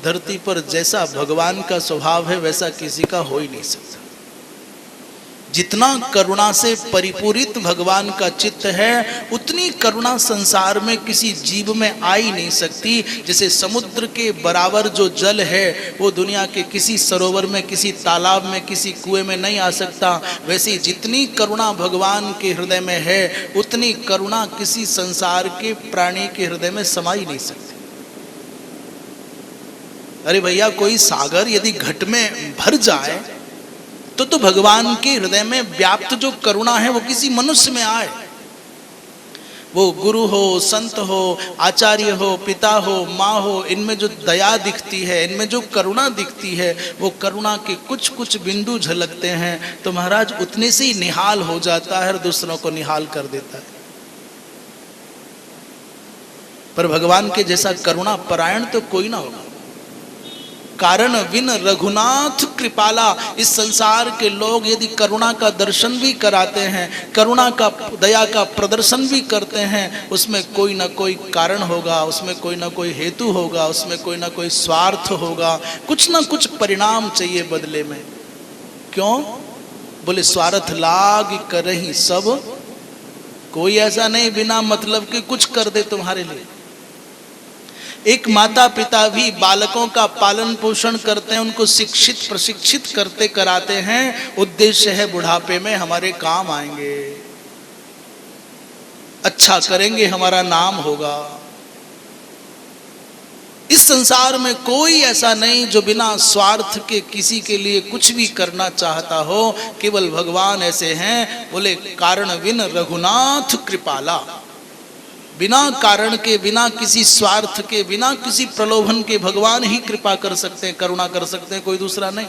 धरती पर जैसा भगवान का स्वभाव है वैसा किसी का हो ही नहीं सकता। जितना करुणा से परिपूरित भगवान का चित्त है, उतनी करुणा संसार में किसी जीव में आ ही नहीं सकती। जैसे समुद्र के बराबर जो जल है वो दुनिया के किसी सरोवर में, किसी तालाब में, किसी कुएं में नहीं आ सकता, वैसे जितनी करुणा भगवान के हृदय में है उतनी करुणा किसी संसार के प्राणी के हृदय में समा ही नहीं सकती। अरे भैया, कोई सागर यदि घट में भर जाए तो भगवान के हृदय में व्याप्त जो करुणा है वो किसी मनुष्य में आए। वो गुरु हो, संत हो, आचार्य हो, पिता हो, माँ हो, इनमें जो दया दिखती है, इनमें जो करुणा दिखती है, वो करुणा के कुछ कुछ बिंदु झलकते हैं तो महाराज उतने से ही निहाल हो जाता है और दूसरों को निहाल कर देता है। पर भगवान के जैसा करुणा परायण तो कोई ना होगा। कारण विन रघुनाथ कृपाला। इस संसार के लोग यदि करुणा का दर्शन भी कराते हैं, करुणा का, दया का प्रदर्शन भी करते हैं, उसमें कोई ना कोई कारण होगा, उसमें कोई ना कोई हेतु होगा, उसमें कोई ना कोई स्वार्थ होगा, कुछ ना कुछ परिणाम चाहिए बदले में। क्यों? बोले स्वार्थ लाग करहि सब। कोई ऐसा नहीं बिना मतलब के कुछ कर दे तुम्हारे लिए। एक माता पिता भी बालकों का पालन पोषण करते हैं, उनको शिक्षित प्रशिक्षित करते कराते हैं, उद्देश्य है बुढ़ापे में हमारे काम आएंगे, अच्छा करेंगे, हमारा नाम होगा। इस संसार में कोई ऐसा नहीं जो बिना स्वार्थ के किसी के लिए कुछ भी करना चाहता हो। केवल भगवान ऐसे हैं। बोले कारण विन रघुनाथ कृपाला। बिना कारण के, बिना किसी स्वार्थ के, बिना किसी प्रलोभन के भगवान ही कृपा कर सकते हैं, करुणा कर सकते हैं, कोई दूसरा नहीं।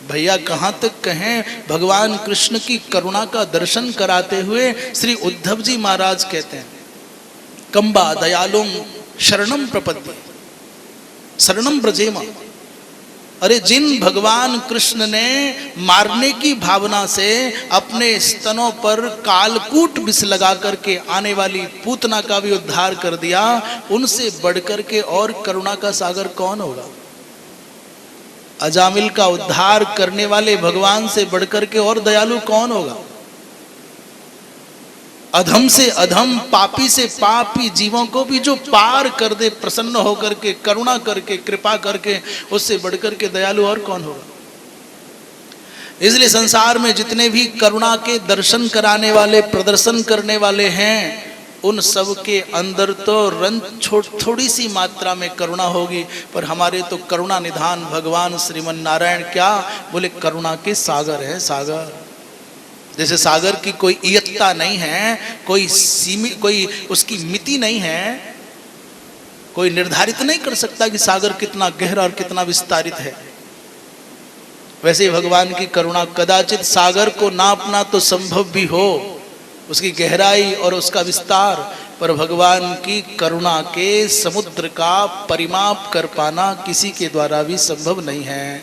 भैया कहां तक कहें, भगवान कृष्ण की करुणा का दर्शन कराते हुए श्री उद्धव जी महाराज कहते हैं, कंबा दयालुम शरणम प्रपद्ये शरणम ब्रजेम। अरे जिन भगवान कृष्ण ने मारने की भावना से अपने स्तनों पर कालकूट विष लगा करके आने वाली पूतना का भी उद्धार कर दिया, उनसे बढ़कर के और करुणा का सागर कौन होगा? अजामिल का उद्धार करने वाले भगवान से बढ़कर के और दयालु कौन होगा? अधम से अधम, पापी से पापी जीवों को भी जो पार कर दे प्रसन्न होकर के, करुणा करके, कृपा करके, उससे बढ़कर के दयालु और कौन होगा? इसलिए संसार में जितने भी करुणा के दर्शन कराने वाले, प्रदर्शन करने वाले हैं, उन सब के अंदर तो थोड़ी सी मात्रा में करुणा होगी, पर हमारे तो करुणा निधान भगवान श्रीमन नारायण क्या बोले, करुणा के सागर है, सागर। जैसे सागर की कोई इयत्ता नहीं है, कोई सीमित, कोई उसकी मिति नहीं है, कोई निर्धारित नहीं कर सकता कि सागर कितना गहरा और कितना विस्तारित है। वैसे ही भगवान की करुणा, कदाचित सागर को नापना तो संभव भी हो, उसकी गहराई और उसका विस्तार, पर भगवान की करुणा के समुद्र का परिमाप कर पाना किसी के द्वारा भी संभव नहीं है।